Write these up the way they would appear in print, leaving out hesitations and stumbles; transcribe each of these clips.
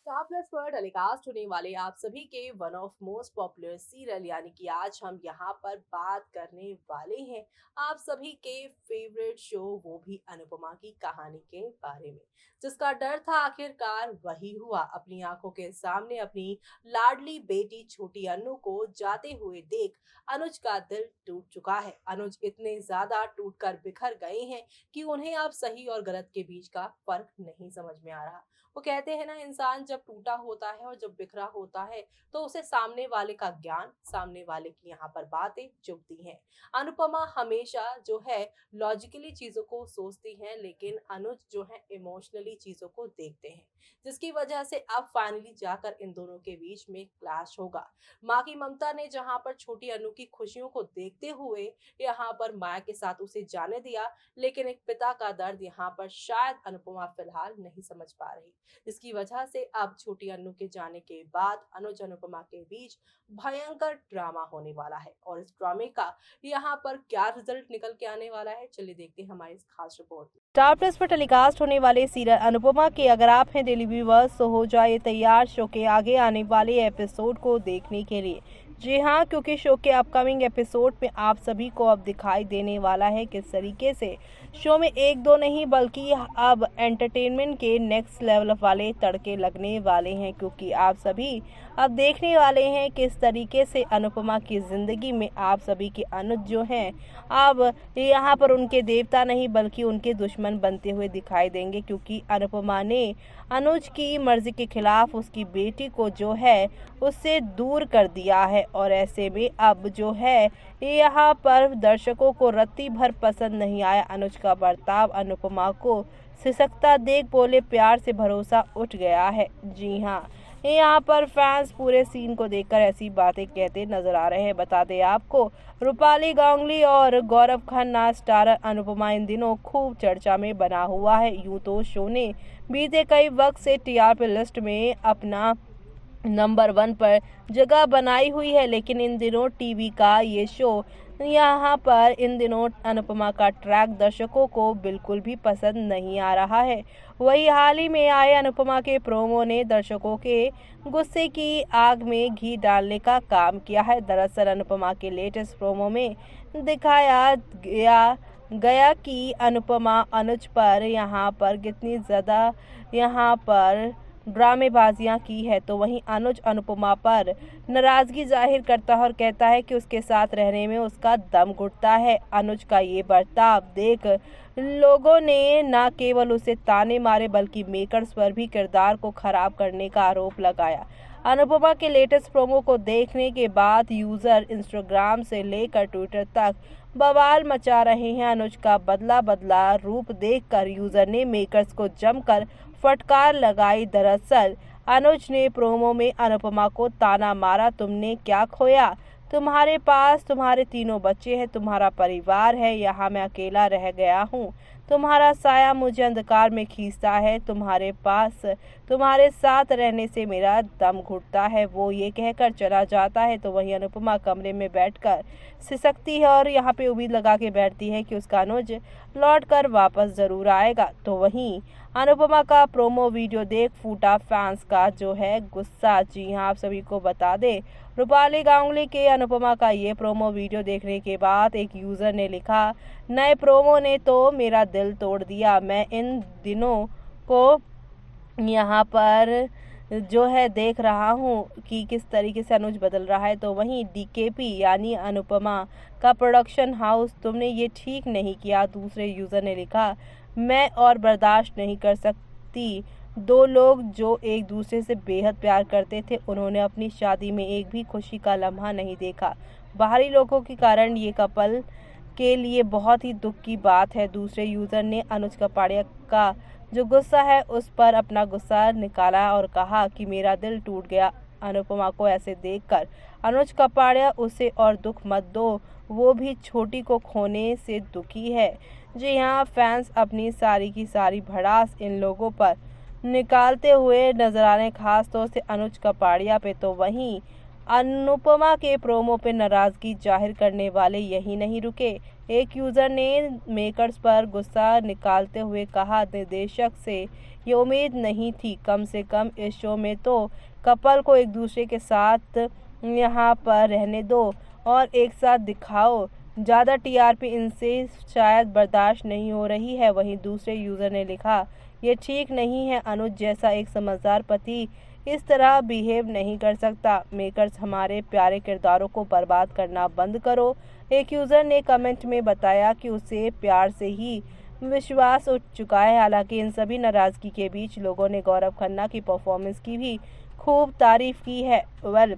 Star plus पर telecast होने वाले आप सभी के one of most popular serial यानी कि आज हम यहाँ पर बात करने वाले हैं आप सभी के फेवरेट शो वो भी अनुपमा की कहानी के बारे में जिसका डर था आखिरकार वही हुआ। अपनी आंखों के सामने अपनी लाडली बेटी छोटी अनु को जाते हुए देख अनुज का दिल टूट चुका है। अनुज इतने ज्यादा टूट कर बिखर गए हैं कि उन्हें अब सही और गलत के बीच का फर्क नहीं समझ में आ रहा। वो कहते हैं ना, इंसान जब टूटा होता है और जब बिखरा होता है तो उसे सामने वाले का ज्ञान, सामने वाले की यहाँ पर बातें चुभती हैं। अनुपमा हमेशा जो है लॉजिकली चीजों को सोचती हैं, लेकिन अनुज जो है इमोशनली चीजों को देखते हैं, जिसकी वजह से अब फाइनली जाकर इन दोनों के बीच में क्लैश होगा। माँ की ममता ने जहाँ पर छोटी अनु की खुशियों को देखते हुए यहाँ पर माया के साथ उसे जाने दिया, लेकिन एक पिता का दर्द यहाँ पर शायद अनुपमा फिलहाल नहीं समझ पा रही, जिसकी वजह से अब छोटी अनु के जाने के बाद अनुज अनुपमा के बीच भयंकर ड्रामा होने वाला है। और इस ड्रामे का यहाँ पर क्या रिजल्ट निकल के आने वाला है, चलिए देखते हैं हमारी इस खास रिपोर्ट में। स्टार प्लस पर टेलीकास्ट होने वाले सीरियल अनुपमा के अगर आप हैं डेली व्यूअर्स तो हो जाए तैयार शो के आगे आने वाले एपिसोड को देखने के लिए। जी हाँ, क्योंकि शो के अपकमिंग एपिसोड में आप सभी को अब दिखाई देने वाला है किस तरीके से शो में एक दो नहीं बल्कि अब एंटरटेनमेंट के नेक्स्ट लेवल वाले तड़के लगने वाले हैं, क्योंकि आप सभी अब देखने वाले हैं किस तरीके से अनुपमा की जिंदगी में आप सभी के अनुज जो हैं अब यहाँ पर उनके देवता नहीं बल्कि उनके दुश्मन बनते हुए दिखाई देंगे, क्योंकि अनुपमा ने अनुज की मर्जी के खिलाफ उसकी बेटी को जो है उससे दूर कर दिया है। और ऐसे में अब जो है यहाँ पर दर्शकों को रत्ती भर पसंद नहीं आया अनुज का बर्ताव। अनुपमा को सिसकता देख बोले प्यार से भरोसा उठ गया है। जी हाँ, यहाँ पर फैंस पूरे सीन को देखकर ऐसी बातें कहते नजर आ रहे हैं। बता दें आपको, रूपाली गांगुली और गौरव खन्ना स्टार अनुपमा इन दिनों खूब चर्चा में बना हुआ है। यूं तो शो ने बीते कई वक्त से टीआरपी लिस्ट में अपना नंबर 1 पर जगह बनाई हुई है, लेकिन इन दिनों टीवी का ये शो यहाँ पर इन दिनों अनुपमा का ट्रैक दर्शकों को बिल्कुल भी पसंद नहीं आ रहा है। वही हाल ही में आए अनुपमा के प्रोमो ने दर्शकों के गुस्से की आग में घी डालने का काम किया है। दरअसल अनुपमा के लेटेस्ट प्रोमो में दिखाया गया कि अनुपमा अनुज पर यहाँ पर कितनी ज़्यादा यहाँ पर ड्रामेबाजियां की है, तो वहीं अनुज अनुपमा पर नाराजगी जाहिर करता है और कहता है कि उसके साथ रहने में उसका दम घुटता है। अनुज का ये बर्ताव देख लोगों ने न केवल उसे ताने मारे बल्कि मेकर्स पर भी किरदार को खराब करने का आरोप लगाया। अनुपमा के लेटेस्ट प्रोमो को देखने के बाद यूजर इंस्टाग्राम से लेकर ट्विटर तक बवाल मचा रहे हैं। अनुज का बदला रूप देखकर यूजर ने मेकर्स को जमकर फटकार लगाई। दरअसल अनुज ने प्रोमो में अनुपमा को ताना मारा, तुमने क्या खोया, तुम्हारे पास तुम्हारे 3 बच्चे हैं, तुम्हारा परिवार है, यहाँ मैं अकेला रह गया हूँ, तुम्हारा साया मुझे अंधकार में खींचता है, तुम्हारे साथ रहने से मेरा दम घुटता है। वो ये कहकर चला जाता है तो वहीं अनुपमा कमरे में बैठकर सिसकती है और यहाँ पे उम्मीद लगा के बैठती है कि उसका अनुज लौट कर वापस जरूर आएगा। तो वहीं अनुपमा का प्रोमो वीडियो देख फूटा फैंस का जो है गुस्सा। जी हाँ, आप सभी को बता दें, रूपाली गांगुली के अनुपमा का ये प्रोमो वीडियो देखने के बाद एक यूजर ने लिखा, नए प्रोमो ने तो मेरा दिल तोड़ दिया, मैं इन दिनों को यहाँ पर जो है देख रहा हूँ कि किस तरीके से अनुज बदल रहा है। तो वहीं डीकेपी यानी अनुपमा का प्रोडक्शन हाउस, तुमने ये ठीक नहीं किया। दूसरे यूजर ने लिखा, मैं और बर्दाश्त नहीं कर सकती, 2 लोग जो एक दूसरे से बेहद प्यार करते थे उन्होंने अपनी शादी में एक भी खुशी का लम्हा नहीं देखा, बाहरी लोगों के कारण ये कपल के लिए बहुत ही दुख की बात है। दूसरे यूजर ने अनुज कपाड़िया का जो गुस्सा है उस पर अपना गुस्सा निकाला और कहा कि मेरा दिल टूट गया अनुपमा को ऐसे देखकर। अनुज कपाड़िया उसे और दुख मत दो, वो भी छोटी को खोने से दुखी है। जी हाँ, फैंस अपनी सारी की सारी भड़ास इन लोगों पर निकालते हुए नजर आ रहे हैं, खास तौर से अनुज कपाड़िया पे। तो वहीं अनुपमा के प्रोमो पे नाराजगी जाहिर करने वाले यही नहीं रुके। एक यूजर ने मेकर्स पर गुस्सा निकालते हुए कहा, निर्देशक से ये उम्मीद नहीं थी। कम से कम इस शो में तो कपल को एक दूसरे के साथ यहाँ पर रहने दो और एक साथ दिखाओ। ज़्यादा टीआरपी इनसे शायद बर्दाश्त नहीं हो रही है। वहीं दूसरे यूज़र ने लिखा, ये ठीक नहीं है, अनुज जैसा एक समझदार पति इस तरह बिहेव नहीं कर सकता। मेकर्स हमारे प्यारे किरदारों को बर्बाद करना बंद करो। एक यूज़र ने कमेंट में बताया कि उसे प्यार से ही विश्वास उठ चुका है। हालांकि इन सभी नाराज़गी के बीच लोगों ने गौरव खन्ना की परफॉर्मेंस की भी खूब तारीफ की है। वेल,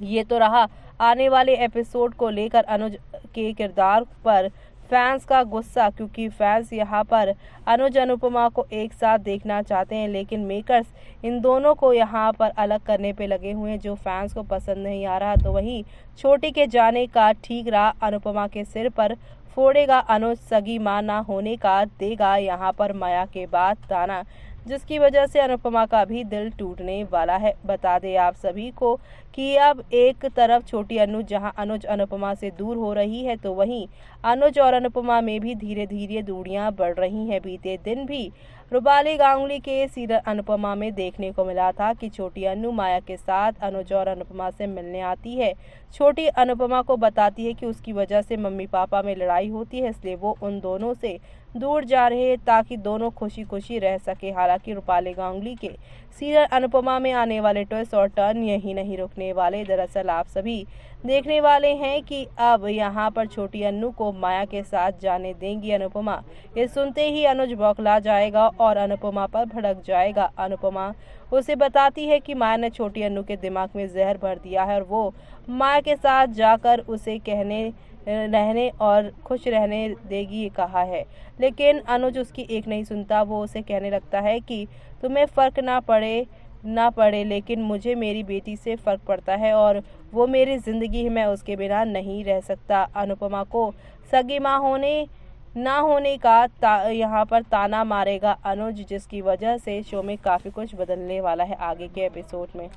ये तो रहा आने वाले एपिसोड को लेकर अनुज के किरदार पर फैंस का गुस्सा, क्योंकि फैंस यहाँ पर अनुज अनुपमा को एक साथ देखना चाहते हैं, लेकिन मेकर्स इन दोनों को यहाँ पर अलग करने पे लगे हुए हैं, जो फैंस को पसंद नहीं आ रहा। तो वहीं छोटी के जाने का ठीक रहा, अनुपमा के सिर पर फोड़ेगा अनुज, सगी मां ना होने का देगा यहाँ पर माया के बाद ताना, जिसकी वजह से अनुपमा का भी दिल टूटने वाला है। बता दें आप सभी को कि अब एक तरफ छोटी अनु जहां अनुज अनुपमा से दूर हो रही है, तो वहीं अनुज और अनुपमा में भी धीरे धीरे दूरियां बढ़ रही हैं। बीते दिन भी रूपाली गांगुली के सीरियल अनुपमा में देखने को मिला था कि छोटी अनु माया के साथ अनुज और अनुपमा से मिलने आती है। छोटी अनुपमा को बताती है कि उसकी वजह से मम्मी पापा में लड़ाई होती है, इसलिए वो उन दोनों से दूर जा रहे हैं ताकि दोनों खुशी खुशी रह सके। हालांकि रूपाली गांगुली के सीरियल अनुपमा में आने वाले ट्विस्ट और टर्न यही नहीं रुकने वाले। दरअसल आप सभी देखने वाले हैं कि अब यहाँ पर छोटी अन्नू को माया के साथ जाने देंगी अनुपमा। ये सुनते ही अनुज बौखला जाएगा और अनुपमा पर भड़क जाएगा। अनुपमा उसे बताती है कि माया ने छोटी अन्नू के दिमाग में जहर भर दिया है और वो माया के साथ जाकर उसे रहने और खुश रहने देगी ये कहा है, लेकिन अनुज उसकी एक नहीं सुनता। वो उसे कहने लगता है कि तुम्हें फर्क ना पड़े लेकिन मुझे मेरी बेटी से फर्क पड़ता है और वो मेरी जिंदगी है, मैं उसके बिना नहीं रह सकता। अनुपमा को सगी मां ना होने का यहाँ पर ताना मारेगा अनुज, जिसकी वजह से शो में काफी कुछ बदलने वाला है आगे के एपिसोड में। तो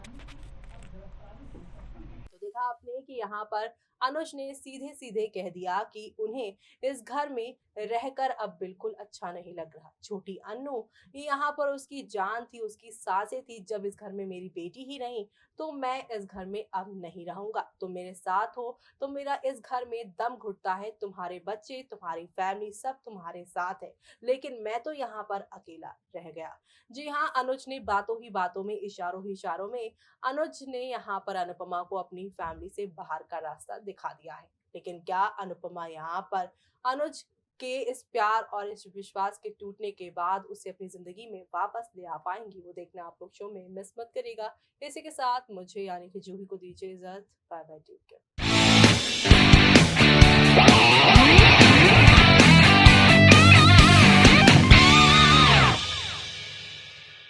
देखा आपने कि यहाँ पर अनुज ने सीधे सीधे कह दिया कि उन्हें इस घर में रहकर अब बिल्कुल अच्छा नहीं लग रहा। छोटी अन्नू यहाँ पर उसकी जान थी, उसकी सांसें थी। जब इस घर में मेरी बेटी ही नहीं तो मैं इस घर में अब नहीं रहूंगा। तुम मेरे साथ हो तो मेरा इस घर में दम घुटता है। तुम्हारे बच्चे, तुम्हारी फैमिली सब तुम्हारे साथ है, लेकिन मैं तो यहाँ पर अकेला रह गया। जी हाँ, अनुज ने बातों ही बातों में, इशारों ही इशारों में अनुज ने यहाँ पर अनुपमा को अपनी फैमिली से बाहर का रास्ता दिखा दिया है। लेकिन क्या अनुपमा यहाँ पर अनुज के इस प्यार और इस विश्वास के टूटने के बाद उसे अपनी जिंदगी में वापस ले आ पाएंगी? वो देखना आप लोग शो में मिस मत करिएगा। इसी के साथ मुझे यानी कि जूही को दीजिए इजाजत। Bye bye, take care.